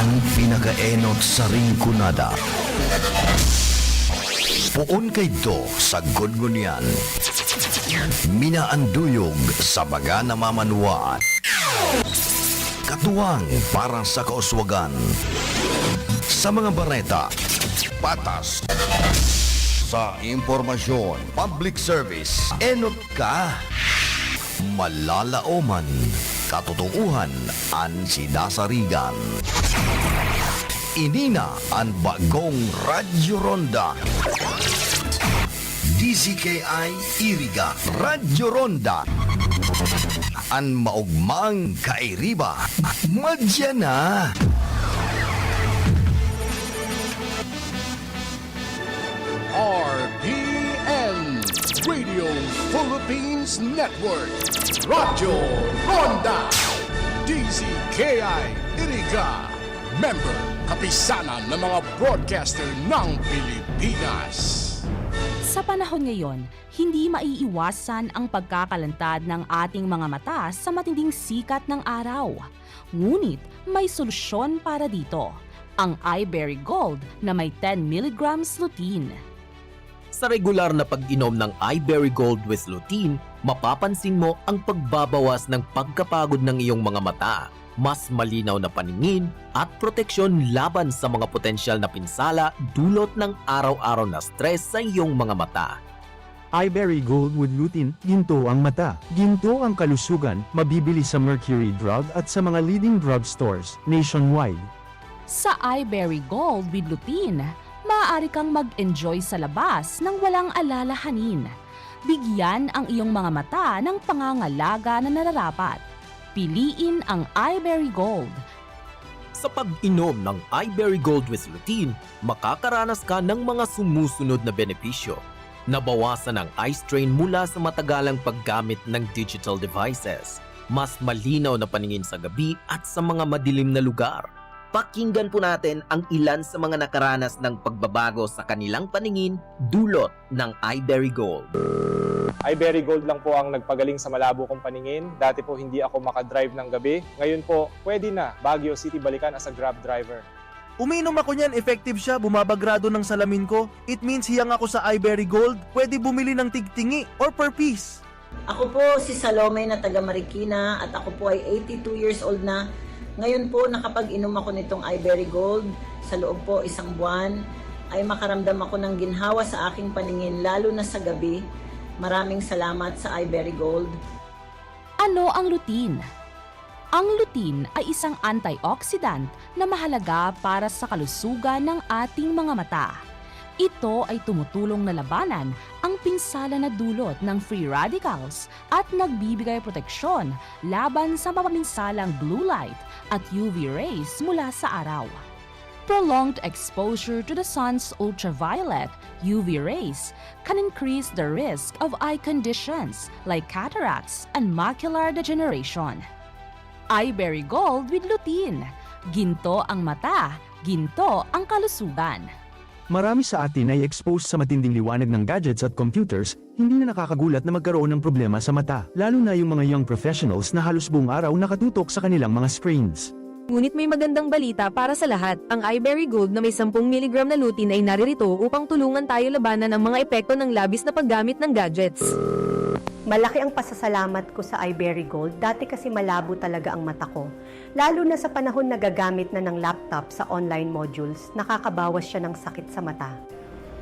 ang pinakaenot sa ringkunada. Puon kay do sa gudgunyan. Minaanduyog sa baga na mamanuan. Katuwang para sa kauswagan. Sa mga bareta, patas. Sa impormasyon, public service, enot ka. Malalaoman, katotohanan ang sinasarigan. Inina ang bagong Radyo Ronda. DZKI Iriga Radyo Ronda. Ang maugmang kairiba. Madya na. RPN Radio Philippines Network Radyo Ronda DZKI Iriga Member Kapisanan ng mga broadcaster ng Pilipinas. Sa panahon ngayon, hindi maiiwasan ang pagkakalantad ng ating mga mata sa matinding sikat ng araw. Ngunit may solusyon para dito, ang iBerry Gold na may 10 mg lutein. Sa regular na pag-inom ng iBerry Gold with lutein, mapapansin mo ang pagbabawas ng pagkapagod ng iyong mga mata, mas malinaw na paningin at proteksyon laban sa mga potensyal na pinsala dulot ng araw-araw na stress sa iyong mga mata. iBerry Gold with lutein, ginto ang mata, ginto ang kalusugan, mabibili sa Mercury Drug at sa mga leading drugstores nationwide. Sa iBerry Gold with lutein, maaari kang mag-enjoy sa labas ng walang alalahanin. Bigyan ang iyong mga mata ng pangangalaga na nararapat. Piliin ang iBerry Gold. Sa pag-inom ng iBerry Gold with lutein, makakaranas ka ng mga sumusunod na benepisyo. Nabawasan ang eye strain mula sa matagalang paggamit ng digital devices. Mas malinaw na paningin sa gabi at sa mga madilim na lugar. Pakinggan po natin ang ilan sa mga nakaranas ng pagbabago sa kanilang paningin dulot ng iBerry Gold. iBerry Gold lang po ang nagpagaling sa malabo kong paningin. Dati po hindi ako makadrive ng gabi. Ngayon po, pwede na Baguio City balikan as a Grab driver. Uminom ako niyan, effective siya, bumabagrado ng salamin ko. It means hiyang ako sa iBerry Gold, pwede bumili ng tigtingi or per piece. Ako po si Salome na taga Marikina at ako po ay 82 years old na. Ngayon po nakapag-inom ako nitong iBerry Gold. Sa loob po isang buwan ay makaramdam ako ng ginhawa sa aking paningin lalo na sa gabi. Maraming salamat sa iBerry Gold. Ano ang lutein? Ang lutein ay isang antioxidant na mahalaga para sa kalusugan ng ating mga mata. Ito ay tumutulong na labanan ang pinsala na dulot ng free radicals at nagbibigay proteksyon laban sa mapaminsalang blue light at UV rays mula sa araw. Prolonged exposure to the sun's ultraviolet UV rays can increase the risk of eye conditions like cataracts and macular degeneration. iBerry Gold with lutein. Ginto ang mata, ginto ang kalusugan. Marami sa atin ay exposed sa matinding liwanag ng gadgets at computers, hindi na nakakagulat na magkaroon ng problema sa mata, lalo na yung mga young professionals na halos buong araw nakatutok sa kanilang mga screens. Ngunit may magandang balita para sa lahat. Ang iBerry Gold na may 10 mg na lutein ay naririto upang tulungan tayo labanan ang mga epekto ng labis na paggamit ng gadgets. Malaki ang pasasalamat ko sa iBerry Gold. Dati kasi malabo talaga ang mata ko. Lalo na sa panahon na gagamit na ng laptop sa online modules, nakakabawas siya ng sakit sa mata.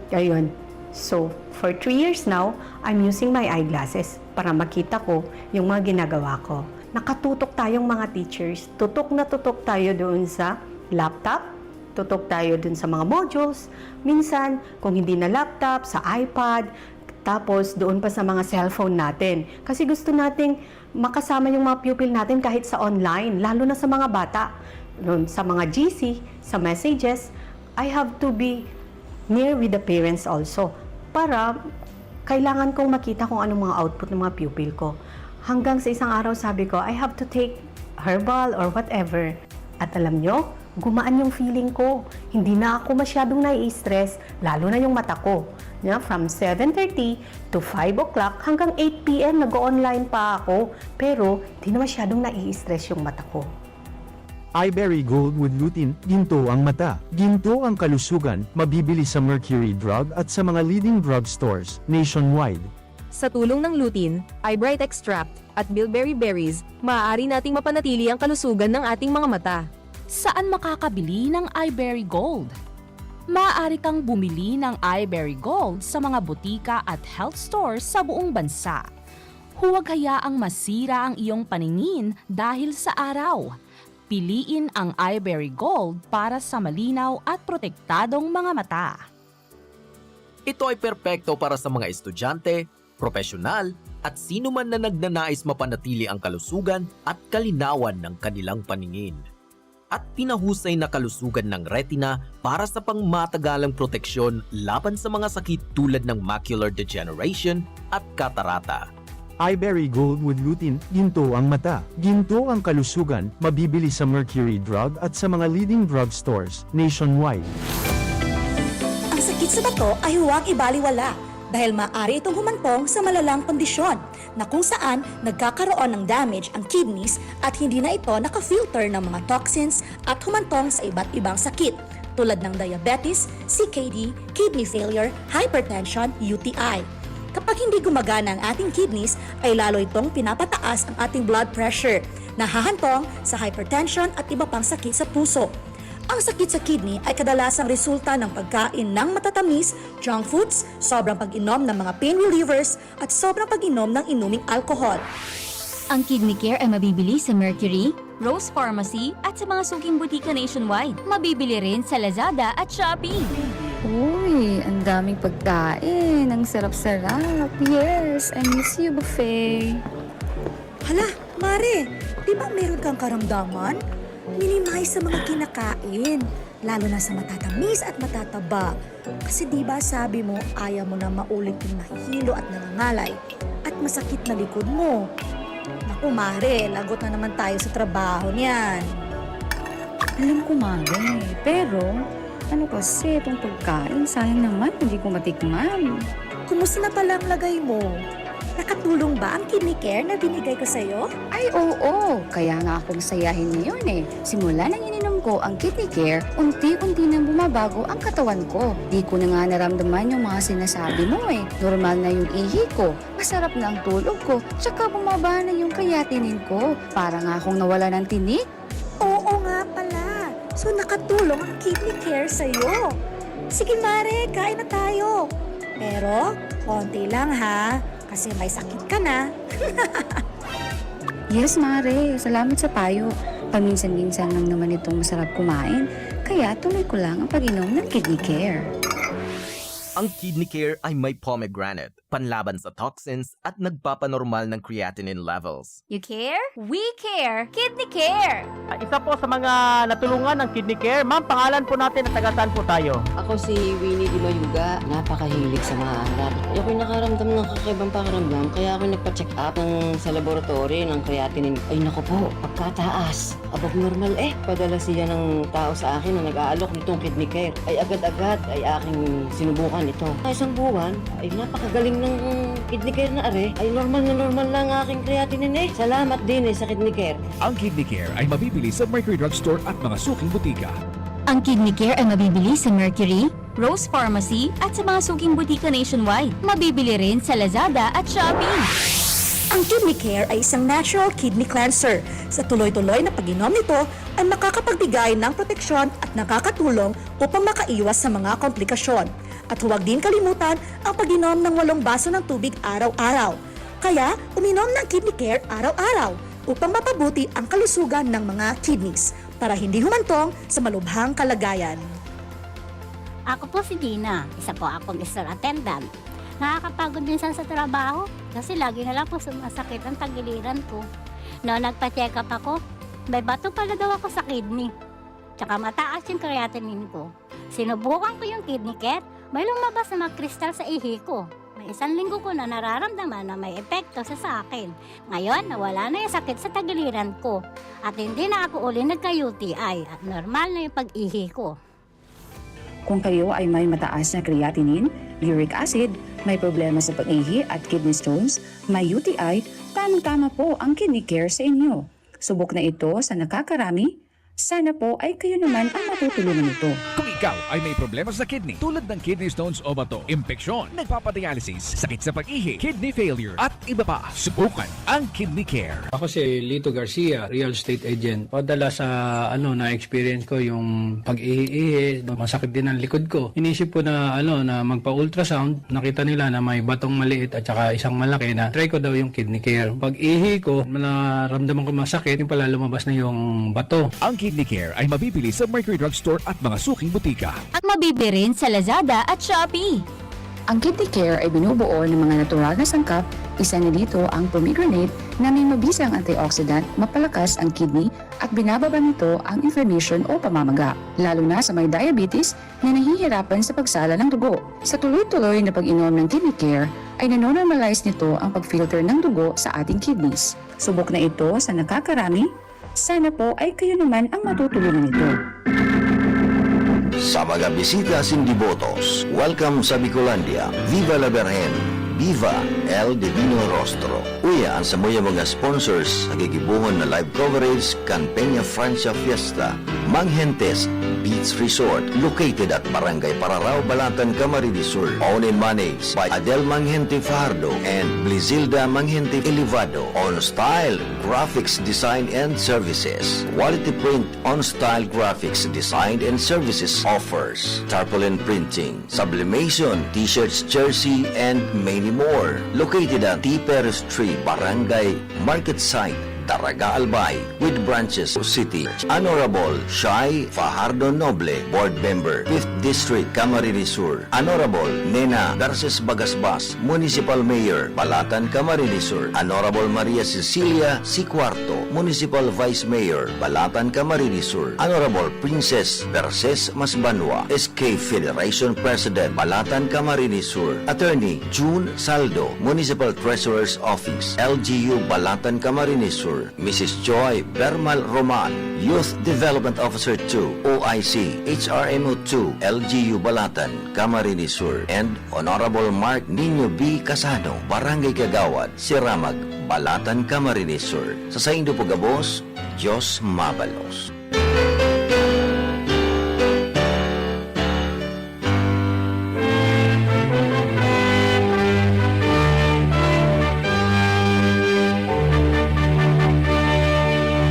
Ayun. So, for 3 years now, I'm using my eyeglasses para makita ko yung mga ginagawa ko. Nakatutok tayong mga teachers. Tutok na tutok tayo doon sa laptop. Tutok tayo doon sa mga modules. Minsan, kung hindi na laptop, sa iPad. Tapos, doon pa sa mga cellphone natin. Kasi gusto nating makasama yung mga pupil natin kahit sa online, lalo na sa mga bata. Doon sa mga GC, sa messages, I have to be near with the parents also. Para kailangan kong makita kung anong mga output ng mga pupil ko. Hanggang sa isang araw sabi ko, I have to take herbal or whatever. At alam nyo, gumaan yung feeling ko. Hindi na ako masyadong nai-stress, lalo na yung mata ko. From 7:30 to 5 o'clock hanggang 8 p.m. nag-online pa ako. Pero hindi na masyadong nai-stress yung mata ko. Iberry Gold with lutein, ginto ang mata. Ginto ang kalusugan, mabibili sa Mercury Drug at sa mga leading drugstores nationwide. Sa tulong ng lutein, eyebright extract, at bilberry berries, maaari nating mapanatili ang kalusugan ng ating mga mata. Saan makakabili ng Iberry Gold? Maaari kang bumili ng Iberry Gold sa mga butika at health stores sa buong bansa. Huwag hayaang masira ang iyong paningin dahil sa araw. Piliin ang Iberry Gold para sa malinaw at protektadong mga mata. Ito ay perpekto para sa mga estudyante, profesional, at sino man na nagnanais mapanatili ang kalusugan at kalinawan ng kanilang paningin. At pinahusay na kalusugan ng retina para sa pangmatagalang proteksyon laban sa mga sakit tulad ng macular degeneration at katarata. Iberry Gold with lutein, ginto ang mata. Ginto ang kalusugan, mabibili sa Mercury Drug at sa mga leading drugstores nationwide. Ang sakit sa bato ay huwag ibaliwala dahil maaari itong humantong sa malalang kondisyon na kung saan nagkakaroon ng damage ang kidneys at hindi na ito nakafilter ng mga toxins at humantong sa iba't ibang sakit tulad ng diabetes, CKD, kidney failure, hypertension, UTI. Kapag hindi gumagana ang ating kidneys, ay lalo itong pinapataas ang ating blood pressure, nahahantong sa hypertension at iba pang sakit sa puso. Ang sakit sa kidney ay kadalasang resulta ng pagkain ng matatamis, junk foods, sobrang pag-inom ng mga pain relievers, at sobrang pag-inom ng inuming alcohol. Ang Kidney Care ay mabibili sa Mercury, Rose Pharmacy at sa mga suking butika nationwide. Mabibili rin sa Lazada at Shopee. Uy, ang daming pagkain. Ang sarap-sarap. Yes, I miss you, buffet. Hala, Mare, di ba meron kang karamdaman? Minimize sa mga kinakain, lalo na sa matatamis at matataba. Kasi di ba sabi mo ayaw mo na maulit yung nahihilo at nangangalay at masakit na likod mo. Naku Mare, lagot na naman tayo sa trabaho niyan. Alam ko, Mare. Pero, ano kasi itong pagkain? Sayang naman, hindi ko matikman. Kumusta na pala ang lagay mo? Nakatulong ba ang Kidney Care na binigay ko sa'yo? Ay, oo. Kaya nga ako masayahin ngayon eh. Simula nang ininom ko ang Kidney Care, unti-unti nang bumabago ang katawan ko. Di ko na nga naramdaman yung mga sinasabi mo eh. Normal na yung ihi ko, masarap na ang tulog ko, tsaka bumaba na yung creatinine ko. Para nga akong nawala ng tinik. Oo nga pala. So nakatulong ang Kidney Care sa'yo. Sige Mare, kain na tayo. Pero, konti lang ha. Kasi may sakit ka na. Yes, Mare. Salamat sa payo. Paminsan-minsan lang naman itong masarap kumain. Kaya tuloy ko lang ang pag-inom ng Kidney Care. Ang Kidney Care ay may pomegranate, panlaban sa toxins at nagpapanormal ng creatinine levels. You care? We care! Kidney Care! Isa po sa mga natulungan ng Kidney Care. Ma'am, pangalan po natin at taga-saan po tayo? Ako si Winnie Di Mayuga. Napakahilig sa mga aral. Ako'y nakaramdam ng kakaibang pakiramdam kaya ako nagpa-check up sa laboratory ng creatinine. Ay naku po, pagkataas. Above normal eh. Padala siya ng tao sa akin na nag-aalok nitong Kidney Care. Ay agad-agad ay aking sinubukan ito. Isang buwan ay napakagaling ng Kidney Care na are. Ay normal lang ang aking creatinine eh. Salamat din sa Kidney Care. Ang Kidney Care ay mabibili sa Mercury Drugstore at mga suking butika. Ang Kidney Care ay mabibili sa Mercury, Rose Pharmacy at sa mga suking butika nationwide. Mabibili rin sa Lazada at Shopee. Ang Kidney Care ay isang natural kidney cleanser. Sa tuloy-tuloy na pag-inom nito ay makakapagbigay ng proteksyon at nakakatulong upang makaiwas sa mga komplikasyon. At huwag din kalimutan ang pag-inom ng 8 baso ng tubig araw-araw. Kaya uminom ng Kidney Care araw-araw upang mapabuti ang kalusugan ng mga kidneys para hindi humantong sa malubhang kalagayan. Ako po si Dina, isa po akong store attendant. Nakakapagod minsan sa trabaho kasi lagi na lang po sumasakit ang tagiliran ko. Noong nagpa-check up ako, may bato pala daw ako sa kidney. Tsaka mataas yung creatinine ko. Sinubukan ko yung Kidney Care, may lumabas na mga kristal sa ihi ko. May 1 linggo ko na nararamdaman na may epekto sa akin. Ngayon, nawala na yung sakit sa tagiliran ko. At hindi na ako uli nagka-UTI at normal na yung pag-ihi ko. Kung kayo ay may mataas na creatinine, uric acid, may problema sa pag-ihi at kidney stones, may UTI, tamang-tama po ang Kidney Care sa inyo. Subok na ito sa nakakarami, Sana po ay kayo naman ang matutulungan nito. Kung ikaw ay may problema sa kidney tulad ng kidney stones o bato, impeksyon, nagpapadialysis, sakit sa pag-ihi, kidney failure at iba pa, subukan ang Kidney Care. Ako si Lito Garcia, real estate agent. Padala sa na-experience ko yung pag-ihi, masakit din ang likod ko. Inisip ko na na magpa-ultrasound, nakita nila na may batong maliit at saka isang malaki na try ko daw yung Kidney Care. Pag-ihi ko, naramdaman ko masakit, yung pala lumabas na yung bato. Ang Kidney Care ay mabibili sa Mercury Drug Store at mga suking butika. At mabibili rin sa Lazada at Shopee. Ang Kidney Care ay binubuo ng mga natural na sangkap. Isa na dito ang pomegranate na may mabisang antioxidant, mapalakas ang kidney at binababa nito ang inflammation o pamamaga, lalo na sa may diabetes na nahihirapan sa pagsala ng dugo. Sa tuloy-tuloy na pag-inom ng Kidney Care ay nanonormalize nito ang pag-filter ng dugo sa ating kidneys. Subok na ito sa nakakarami. Sana po ay kayo naman ang matutulungan nito. Sa mga bisita sindibotos, welcome sa Bicolandia. Viva la Virgen! Viva El Divino Rostro. Uya ang sa mga sponsors sa gigibuhon na live coverage kan Peña Francia Fiesta, Manghentes Beach Resort, located at Barangay Pararao, Balatan, Camarines Sur. Owned and managed by Adel Manghente Fajardo and Blizilda Manghente Elevado. On Style Graphics Design and Services. Quality Print on Style Graphics Design and Services offers tarpaulin printing, sublimation, t-shirts, jersey, and many more. Located at Tiper Street, Barangay Market Site, Daraga Albay, with branches of City. Honorable Shai Fajardo Noble, Board Member, 5th District, Camarines Sur. Honorable Nena Garces Bagasbas, Municipal Mayor, Balatan, Camarines Sur. Honorable Maria Cecilia C. Cuarto, Municipal Vice Mayor, Balatan, Camarines Sur. Honorable Princess Verses Masbanwa, SK Federation President, Balatan, Camarines Sur. Attorney June Saldo, Municipal Treasurer's Office, LGU, Balatan, Camarines Sur. Mrs. Joy Bermal Roman, Youth Development Officer 2, OIC, HRMO 2, LGU Balatan, Camarines Sur. And Honorable Mark Nino B. Casano, Barangay Kagawad, Siramag, Balatan, Camarines Sur. Sa Saindo Pugabos, Diyos Mabalos.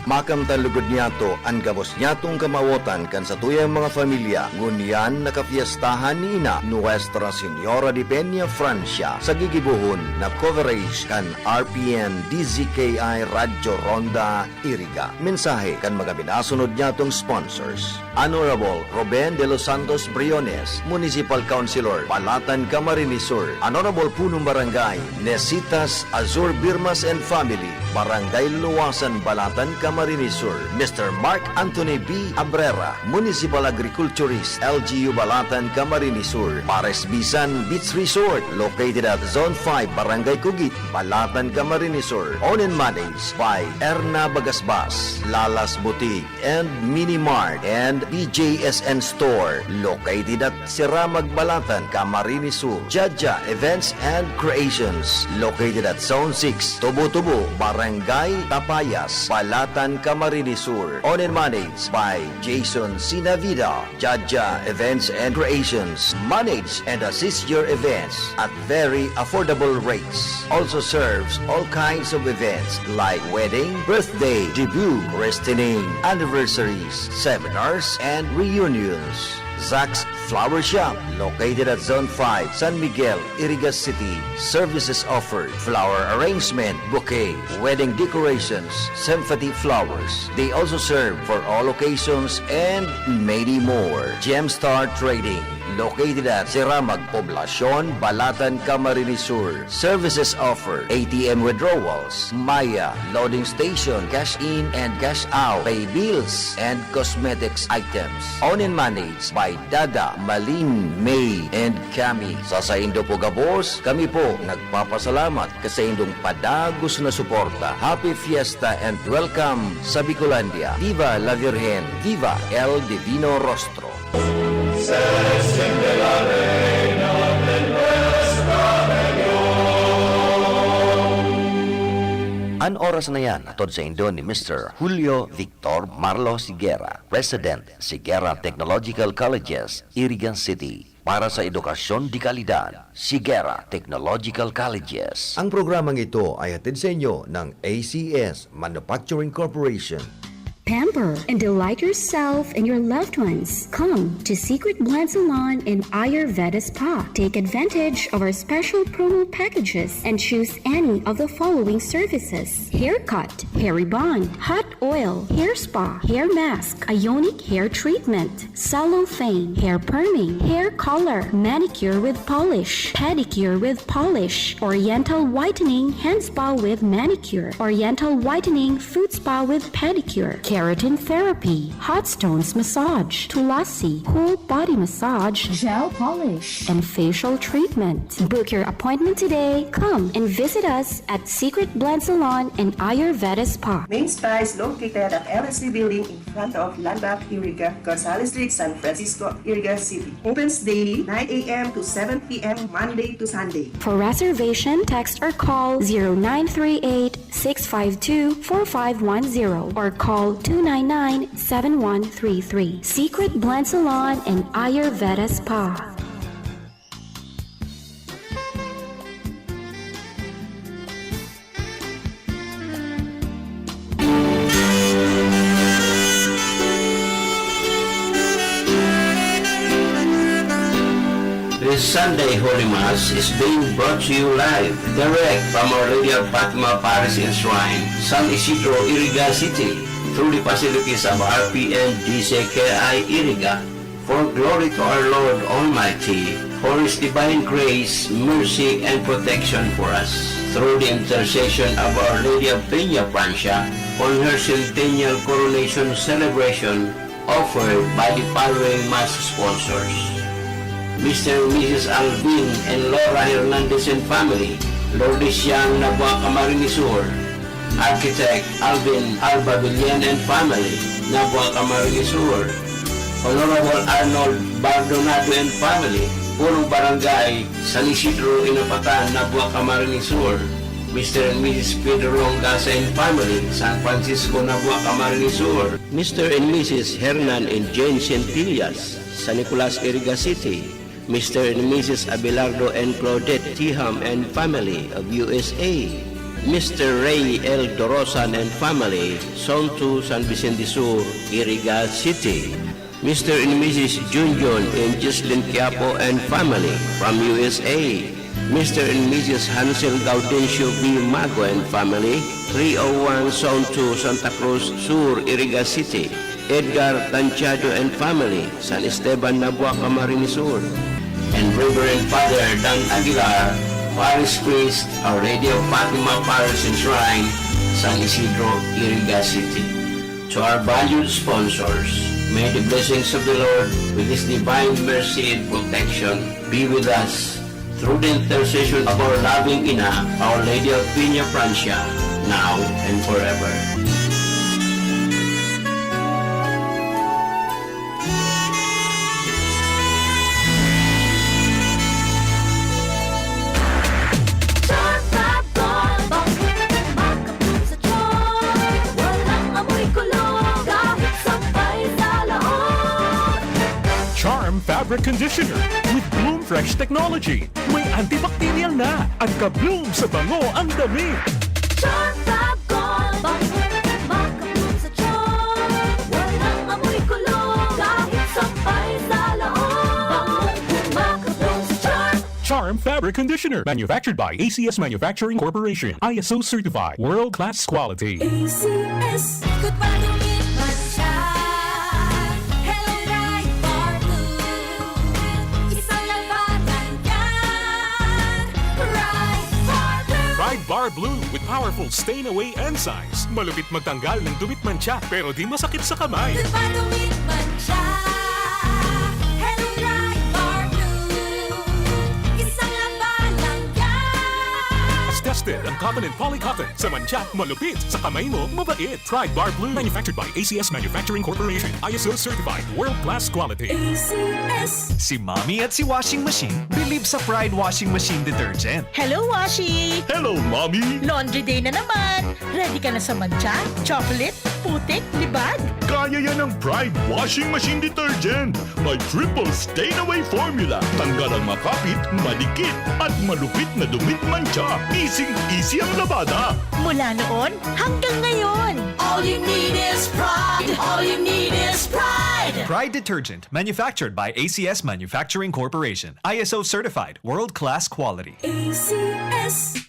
Makam talugod niyato ang gabos niyatong kamawotan kan sa tuyang mga familia ngunyan nakapiestahan ni ina Nuestra Señora de Peña Francia sa gigibuhon na coverage kan RPN DZKI Radyo Ronda Iriga. Mensahe kan mga binasunod niyatong sponsors. Honorable Ruben de los Santos Briones, Municipal Councilor, Balatan, Camarines Sur. Honorable Punong Barangay, Nesitas Azur Birmas and Family, Barangay Luwasan, Balatan, Camarines Sur. Mr. Mark Anthony B. Abrera, Municipal Agriculturist, LGU Balatan, Camarines Sur. Pares Bisan Beach Resort, located at Zone 5, Barangay Cugit, Balatan, Camarines Sur. Owned and managed by Erna Bagasbas, Lalas Boutique, and Mini Mart, and BJSN Store, located at Siramag, Balatan, Camarines Sur. Jaja Events and Creations, located at Zone 6, Tubo-Tubo, Barangay Tapayas, Balatan, Camarines Sur. Owned and managed by Jason Sinavida. Jaja Events and Creations, manage and assist your events at very affordable rates. Also serves all kinds of events like wedding, birthday, debut, christening, anniversaries, seminars, and reunions. Zach's Flower Shop, located at Zone 5, San Miguel, Irigas City. Services offered: flower arrangement, bouquet, wedding decorations, symphony flowers. They also serve for all occasions and many more. Gemstar Trading, located at Siramag, Poblacion, Balatan, Camarines Sur. Services offered: ATM withdrawals, Maya, loading station, cash in and cash out, pay bills, and cosmetics items. Owned and managed by Dada, Malin, May, and Cami. Sa Saindo Pugabos, kami po nagpapasalamat sa indong padagos na suporta. Happy Fiesta and welcome sa Bicolandia. Viva la Virgen! Viva El Divino Rostro! An oras na yan, atod sa indo ni Mr. Julio Victor Marlo Sigera, President, Sigera Technological Colleges, Irigan City. Para sa edukasyon di kalidad, Sigera Technological Colleges. Ang programang ito ay hatid sa inyo ng ACS Manufacturing Corporation. Pamper and delight yourself and your loved ones. Come to Secret Blend Salon in Ayurveda Spa. Take advantage of our special promo packages and choose any of the following services: haircut, hair rebond, hot oil, hair spa, hair mask, ionic hair treatment, cellophane, hair perming, hair color, manicure with polish, pedicure with polish, oriental whitening hand spa with manicure, oriental whitening foot spa with pedicure, keratin therapy, hot stones massage, tulasi, cool body massage, gel polish, and facial treatment. Book your appointment today. Come and visit us at Secret Blend Salon and Ayurveda Spa. Main Spa is located at LSC Building in front of Landmark Iriga, Gonzales Street, San Francisco, Iriga City. Opens daily 9 a.m. to 7 p.m. Monday to Sunday. For reservation, text or call 0938-652-4510 or call 299-7133. Secret Blend Salon and Ayurveda Spa. This Sunday Holy Mass is being brought to you live, direct from Our Lady of Fatima Parish and Shrine, San Isidro, Iriga City, through the facilities of RPN DCKI Iriga. For glory to our Lord Almighty, for His divine grace, mercy, and protection for us, through the intercession of Our Lady of Peña Francia, on her centennial coronation celebration, offered by the following Mass sponsors: Mr. and Mrs. Alvin and Laura Hernandez and family, Lourdes Yang Nabua Camarines Sur, Architect Alvin Alba Villan and family, Nabua Camarines Sur, Honorable Arnold Bardonado and family, Purong Barangay, San Isidro, Inapatan, Nabua Camarines Sur, Mr. and Mrs. Pedro Longasa and family, San Francisco, Nabua Camarines Sur, Mr. and Mrs. Hernan and Jane Centillas, San Nicolas, Iriga City, Mr. and Mrs. Abelardo and Claudette Tiham and family of USA, Mr. Ray L. Dorosan and family, Zone 2, San Vicente Sur, Iriga City, Mr. and Mrs. Junjun and Jocelyn Quiapo and family from USA, Mr. and Mrs. Hansel Gaudencio B. Mago and family, 301 Zone 2, Santa Cruz Sur, Iriga City, Edgar Tanchado and family, San Esteban, Nabua, Camarines Sur, and Reverend Father Dan Aguilar, Parish Priest, Our Lady of Fatima Parish and Shrine, San Isidro, Iriga City. To our valued sponsors, may the blessings of the Lord, with His divine mercy and protection, be with us through the intercession of our loving Ina, Our Lady of Peña Francia, now and forever. Charm Fabric Conditioner with Bloom Fresh Technology. May antibacterial na at ka-bloom sa bango ang damit. Charm Fab Gold, makabloom sa charm. Walang amoy kulong, kahit sampay sa laon. Makabloom sa charm. Charm Fabric Conditioner, manufactured by ACS Manufacturing Corporation. ISO certified, world-class quality. ACS, good pa lumit man siya. Hello, Ride Bar Blue. Isang labanan yan. Ride Bar Blue. Ride Bar Blue with powerful stain-away enzymes. Malupit magtanggal ng dumit mancha pero di masakit sa kamay. Good pa lumit man siya. Hello, Ride Bar Blue. Isang labanan yan. As tested tested ang cotton and polycotton. Sa mancha, malupit. Sa kamay mo, mabait. Pride Bar Blue. Manufactured by ACS Manufacturing Corporation. ISO certified. World-class quality. Si Mommy at si Washing Machine believe sa Pride Washing Machine Detergent. Hello, Washi! Hello, Mommy! Laundry day na naman! Ready ka na sa mancha, chocolate, putik, libag? Kaya yan ng Pride Washing Machine Detergent. May triple stain-away formula. Tanggal ang makapit, malikit, at malupit na dumit mancha. Easy ang labada. Mula noon hanggang ngayon. All you need is pride. All you need is pride. Pride Detergent, manufactured by ACS Manufacturing Corporation. ISO certified, world-class quality. ACS.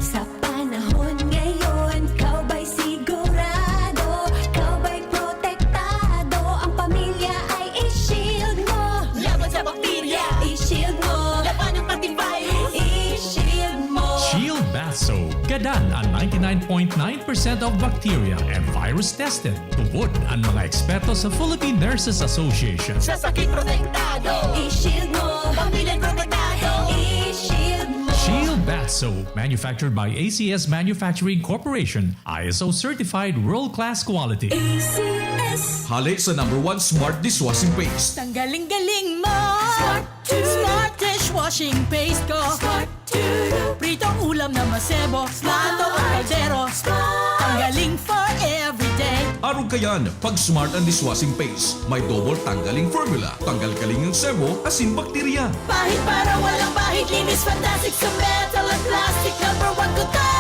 Sa panahon ngayon, kau ba'y sigurado? Kau ba'y protektado? Ang pamilya ay i-shield mo. Laban sa bakterya, i-shield mo. Laban ng pati virus, i-shield mo. Shield Bath Soap. Gadan ang 99.9% of bacteria and virus tested. Tubod ang mga eksperto sa Philippine Nurses Association. Sa sakit protektado, i-shield mo. Pamilya protektado, i-shield mo. Shield Bath Soap, manufactured by ACS Manufacturing Corporation. ISO certified world-class quality. ACS. Hali sa #1 Smart Dishwashing Paste. Tanggaling-galing mo! Smart dishwashing paste ko! Smart Pritong ulam na masebo, plato o kaldero. Tanggaling for everyday. Araw kayan, pag Smart ang Dishwashing Paste, may double tanggaling formula. Tanggal kaling ng sebo, asin bakterya. Pahit para walang bahid, linis fantastic sa metal at plastic. #1 ko to!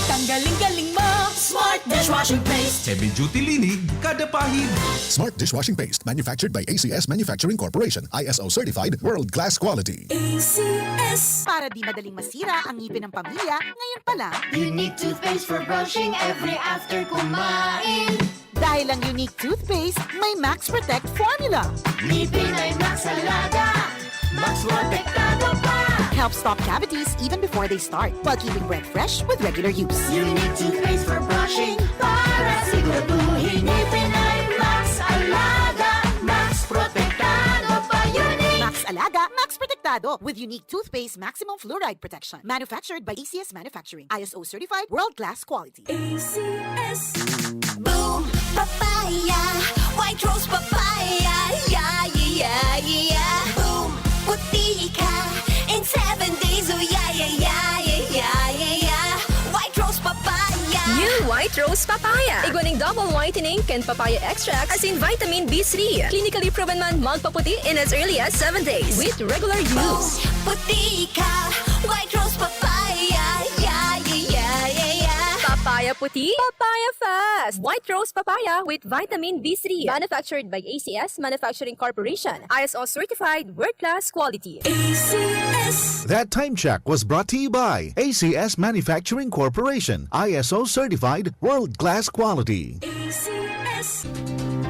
Tanggaling-galing mo! Smart dishwashing paste. Heavy duty linig, kada pahid. Smart Dishwashing Paste, manufactured by ACS Manufacturing Corporation. ISO certified, world-class quality. ACS. Para di madaling masira ang ngipin ng pamilya, ngayon pa lang. Unique toothpaste for brushing every after kumain. Dahil ang unique toothpaste, may Max Protect formula. Ngipin ay Max Alaga. Max Protektado pa. Helps stop cavities even before they start, while keeping breath fresh with regular use. Unique toothpaste for brushing para siguraduhin ngipin ay Max Alaga. Max Protektado pa. Unique. Max Alaga, Max Protektado with unique toothpaste maximum fluoride protection. Manufactured by ACS Manufacturing. ISO certified world-class quality. ACS. Boom, papaya, white rose papaya, yeah, yeah, yeah. Boom, puti ka in 7 days, oh yeah, yeah, yeah, yeah, yeah, yeah. White rose papaya. New White Rose Papaya. Iguaning double whitening and papaya extract as in vitamin B3. Clinically proven man magpaputi in as early as 7 days with regular use. Puti ka, white rose papaya, yeah, yeah, yeah, yeah, yeah. Papaya puti, papaya fast. White Rose Papaya with vitamin B3. Manufactured by ACS Manufacturing Corporation. ISO certified world-class quality. ACS. That time check was brought to you by ACS Manufacturing Corporation. ISO certified, world-class quality. ACS.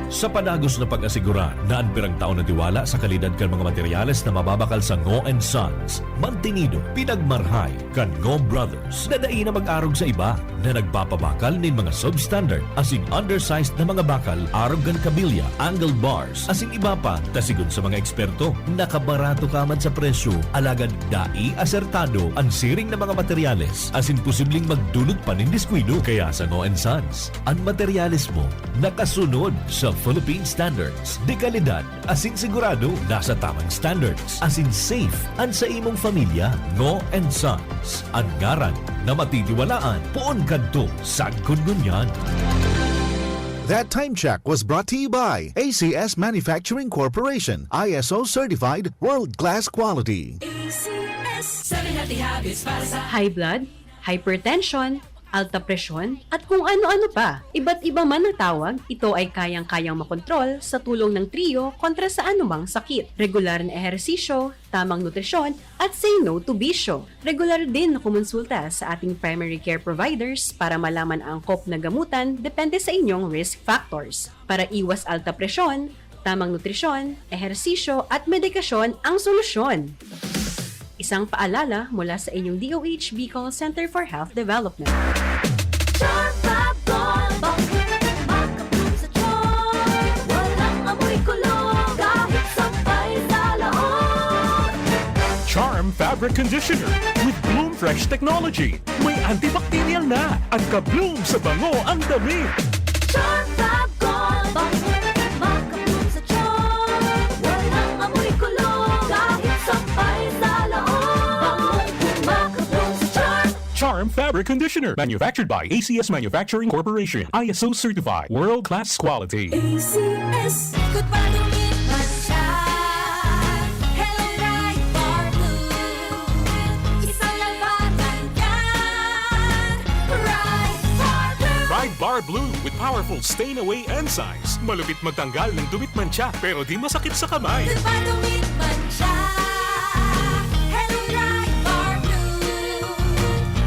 Sa panagos na pag-asigura na anpirang taon na tiwala sa kalidad kan mga materyales na mababakal sa Ngo & Sons, mantinido, pinagmarhay kan Ngo Brothers na dai na mag-arog sa iba na nagpapabakal nin mga substandard asing undersized na mga bakal arog kan kabilya, angled bars asing iba pa tasigon sa mga eksperto nakabarato kaman sa presyo alagad dai asertado ang siring na mga materyales asin posibleng magdulot pa nin diskwido kaya sa Ngo & Sons ang materyales mo nakasunod sa Philippine standards. De kalidad, asin sigurado nasa tamang standards. Asin safe ang sa imong pamilya. Ngo & Sons. Ang ngaran na matitiwalaan. Poon kadto sa kungunyan. That time check was brought to you by ACS Manufacturing Corporation. ISO certified, world-class quality. ACS. 7 healthy habits para sa High blood, hypertension, alta presyon, at kung ano-ano pa. Iba't iba man ang tawag, ito ay kayang-kayang makontrol sa tulong ng trio kontra sa anumang sakit. Regular na ehersisyo, tamang nutrisyon, at say no to bisyo. Regular din na kumonsulta sa ating primary care providers para malaman ang angkop na gamutan depende sa inyong risk factors. Para iwas alta presyon, tamang nutrisyon, ehersisyo, at medikasyon ang solusyon. Isang paalala mula sa inyong DOH Bicol Center for Health Development. walang amoy kulong kahit sampay sa laon. Charm Charm Fabric Conditioner with Bloom Fresh Technology. May antibacterial na at ka-bloom sa bango ang damit. Charm Fab Gold, makabloom sa charm. Walang amoy kulong, kahit sampay sa loob. Makabloom sa charm. Charm Fabric Conditioner, manufactured by ACS Manufacturing Corporation. ISO certified, world-class quality. ACS, good pa dumit man siya. Hello, Right Bar Blue. Isang labanan yan. Right Bar Blue. Pride Bar Blue with powerful stain-away enzymes. Malupit magtanggal ng dumit mancha pero di masakit sa kamay. Good pa dumit man siya. Hello, Right Bar Blue.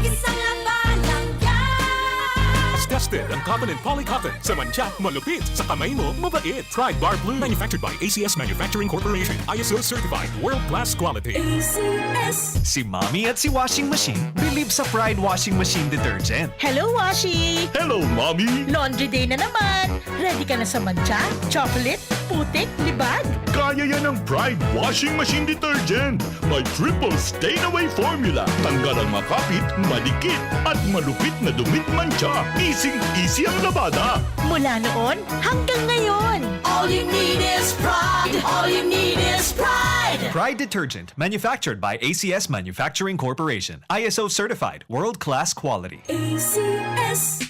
Isang labanan yan. As tested ang cotton and polycotton. Sa mancha, malupit. Sa kamay mo, mabait. Pride Bar Blue, manufactured by ACS Manufacturing Corporation. ISO certified, world-class quality. ACS. Si Mommy at si Washing Machine believe sa Pride Washing Machine Detergent. Hello, Washi! Hello, Mommy! Laundry day na naman! Ready ka na sa mancha, chocolate, putik, libag? Kaya yan ang Pride Washing Machine Detergent. May triple stain-away formula. Tanggal ang makapit, malikit, at malupit na dumit mancha. Easy ang labada. Mula noon hanggang ngayon. All you need is pride. All you need is pride. Pride Detergent, manufactured by ACS Manufacturing Corporation. ISO certified, world-class quality. ACS.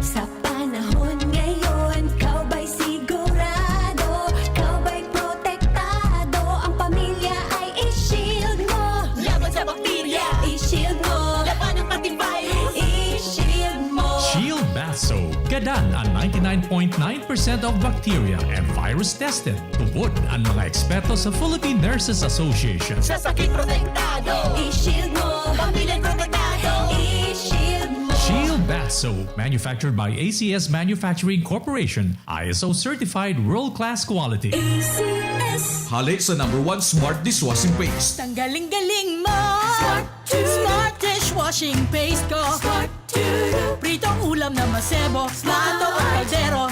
Sa panahon ngayon, kau ba'y sigurado? Kau ba'y protektado? Ang pamilya ay i-shield mo. Laban sa bakterya. I-shield mo. Laban ng pati virus. I-shield mo. Shield Bath Soap. Gadan ang 99.9% of bacteria and virus tested. Tubod ang mga eksperto sa Philippine Nurses Association. Sa sakit protektado. I-shield mo. Pamilya protektado. I-shield mo. Shield Bath Soap, manufactured by ACS Manufacturing Corporation. ISO certified world-class quality. ACS. Hali sa #1 Smart Dishwashing Paste. Tanggaling-galing mo! Smart dishwashing paste ko! Smart Pritong ulam na masebo, plato o kaldero.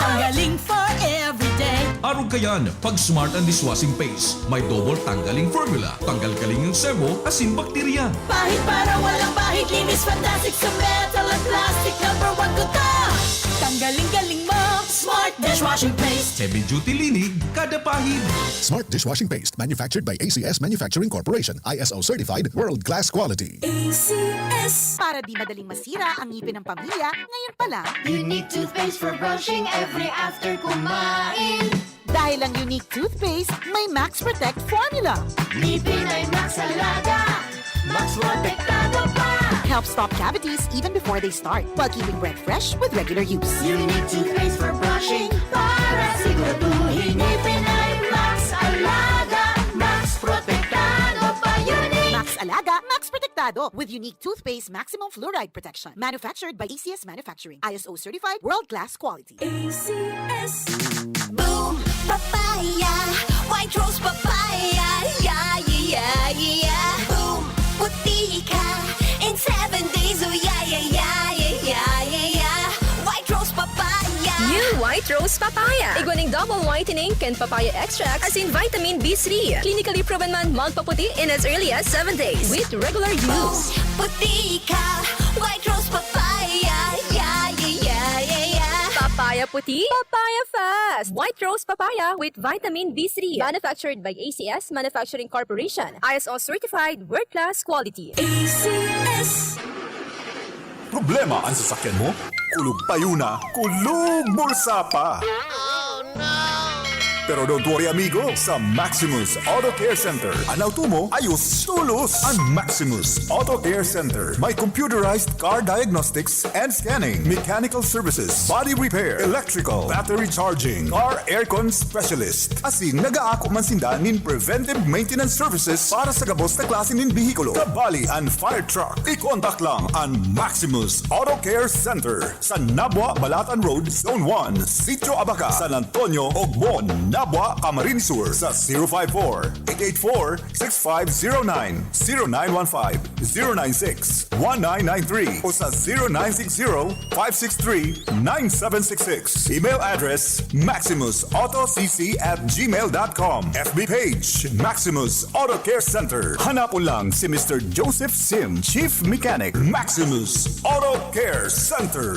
Tanggaling for everyday. Araw kayan, pag Smart and Dishwashing Paste, may double tanggaling formula. Tanggal kaling ng sebo, asin bakterya. Pahit para walang pahit. Linis fantastic sa metal at plastic. #1 ko to. Tanggaling-galing mo! Smart dishwashing paste. Heavy duty linig, kada pahid. Smart Dishwashing Paste, manufactured by ACS Manufacturing Corporation. ISO certified, world-class quality. ACS. Para di madaling masira ang ngipin ng pamilya, ngayon pa lang. Unique toothpaste for brushing every after kumain. Dahil ang unique toothpaste, may Max Protect formula. Ngipin ay Max Alaga. Max protektado pa. Helps stop cavities even before they start, while keeping breath fresh with regular use. Unique toothpaste for brushing para siguraduhin ngipin ay Max Alaga. Max protektado pa. Unique. Max Alaga, Max Protectado with unique toothpaste maximum fluoride protection. Manufactured by ACS Manufacturing. ISO certified, world-class quality. ACS. Boom papaya, white rose papaya, yeah yeah yeah. Boom puti ka in 7 days, oh yeah yeah yeah yeah yeah yeah. White rose papaya. New White Rose Papaya. Iguaning double whitening and papaya extract as in vitamin B3. Clinically proven man magpaputi in as early as 7 days with regular use. Puti ka, white rose papaya, yeah yeah yeah yeah yeah. Papaya puti, papaya fast. White Rose Papaya with vitamin B3. Manufactured by ACS Manufacturing Corporation. ISO certified, world-class quality. ACS. Problema ang sasakyan mo? Kulog tayo na, kulog bulsa pa! Pero don't worry amigo, sa Maximus Auto Care Center, ang auto mo ayos tulos. Ang Maximus Auto Care Center may computerized car diagnostics and scanning, mechanical services, body repair, electrical, battery charging, car aircon specialist. Asin nagaako man sinda nin preventive maintenance services para sa gabos na klase nin bihikulo, kabali and fire truck. I-contact lang ang Maximus Auto Care Center sa Nabwa, Balatan Road, Zone 1, Sitio Abaca, San Antonio, Ogbon, Labwa, Camarines Sur sa 054-884-6509, 0915-096-1993 o sa 0960-563-9766. Email address maximusautocc@gmail.com. FB page Maximus Auto Care Center. Hanapon lang si Mr. Joseph Sim, Chief Mechanic, Maximus Auto Care Center.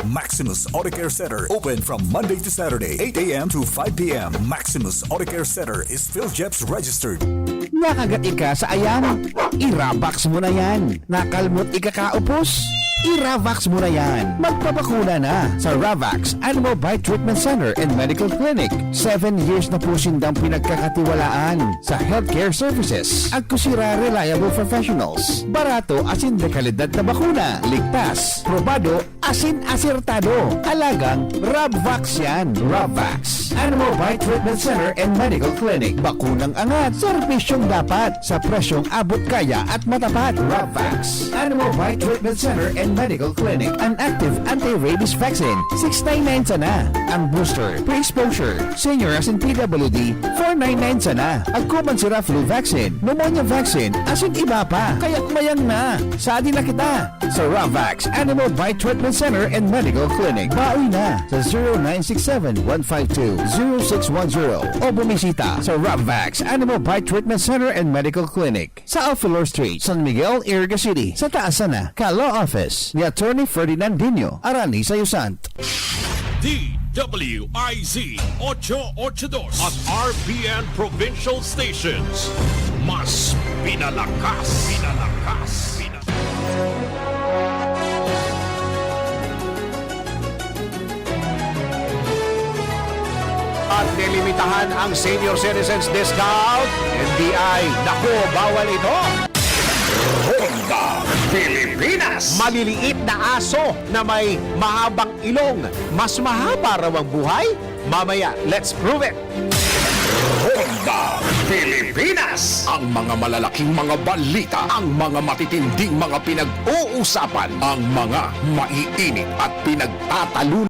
Maximus Auto Care Center open from Monday to Saturday, 8 a.m. to 5 p.m. Maximus Auto Care Center is PhilJeps registered. Nakagat ka sa ayan? I-Ravax mo na yan. Nakalmot ikakaupos? I-Ravax mo na yan. Magpabakuna na sa Ravax Animal Bite Treatment Center and Medical Clinic. 7 years na po sindang pinagkakatiwalaan sa healthcare services. Ang kusira reliable professionals. Barato asin de kalidad na bakuna. Ligtas, probado, asin asertado. Alagang Ravax yan. Ravax Animal Bite Treatment Center and Medical Clinic. Bakunang angat, serbisyong dapat sa presyong abot kaya at matapat. Ravax Animal Bite Treatment Center and Medical Clinic. An active anti-rabies vaccine, 699 sana. Ang booster, pre-exposure, senior as in PWD, 499 sana. Agkuman sira flu vaccine, pneumonia vaccine, asin iba pa. Kaya kumayang na. Saan na kita? Sa Ravax Animal Bite Treatment Center and Medical Clinic. Baoy na sa 0967-152-0610 o bumisita sa Ravax Animal Bite Treatment Center and Medical Clinic sa Alfilor Street, San Miguel, Iriga City. Sa taasan na, Law Office ni Attorney Ferdinandinho Arani Sayusant. DWIZ 882 at RPN Provincial Stations. Mas pinalakas. At nilimitahan ang senior citizens discount. NBI, naku, bawal ito. Honda Pilipinas. Maliliit na aso na may mahabang ilong. Mas mahaba raw ang buhay? Mamaya, let's prove it. Honda Pilipinas. Ang mga malalaking mga balita, ang mga matitinding mga pinag-uusapan, ang mga maiinit at pinagtatalunan.